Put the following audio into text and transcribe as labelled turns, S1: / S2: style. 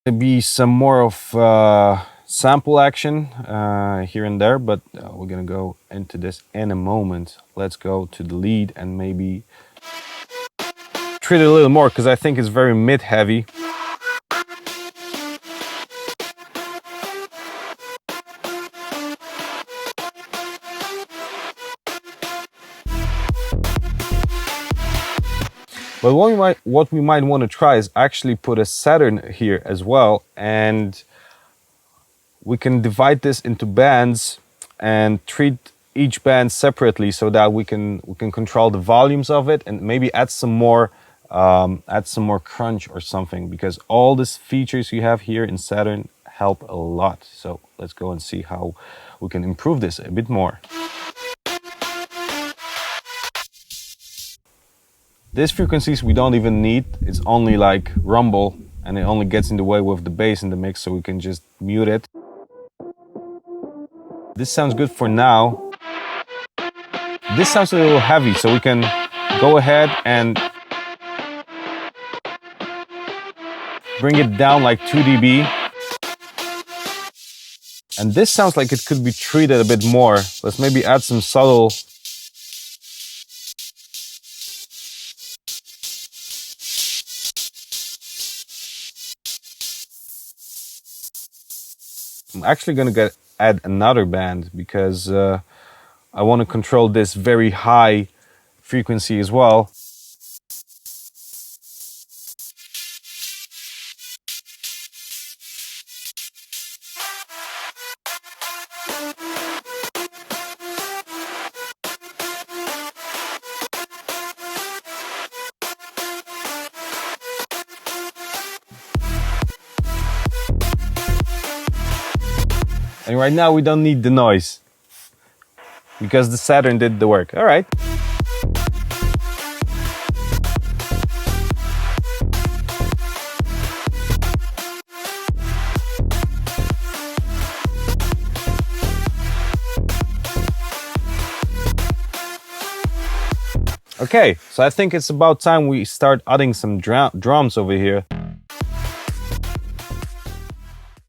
S1: Maybe some more of sample action here and there, but we're gonna go into this in a moment. Let's go to the lead and maybe treat it a little more, because I think it's very mid-heavy. But what we might want to try is actually put a Saturn here as well, and we can divide this into bands and treat each band separately, so that we can control the volumes of it, and maybe add some more crunch or something, because all these features you have here in Saturn help a lot. So let's go and see how we can improve this a bit more. These frequencies we don't even need. It's only like rumble, and it only gets in the way with the bass in the mix, so we can just mute it. This sounds good for now. This sounds a little heavy, so we can go ahead and bring it down like 2 dB. And this sounds like it could be treated a bit more. Let's maybe add some subtle. I'm actually gonna add another band, because I want to control this very high frequency as well. And right now we don't need the noise, because the Saturn did the work. All right. Okay, so I think it's about time we start adding some drums over here.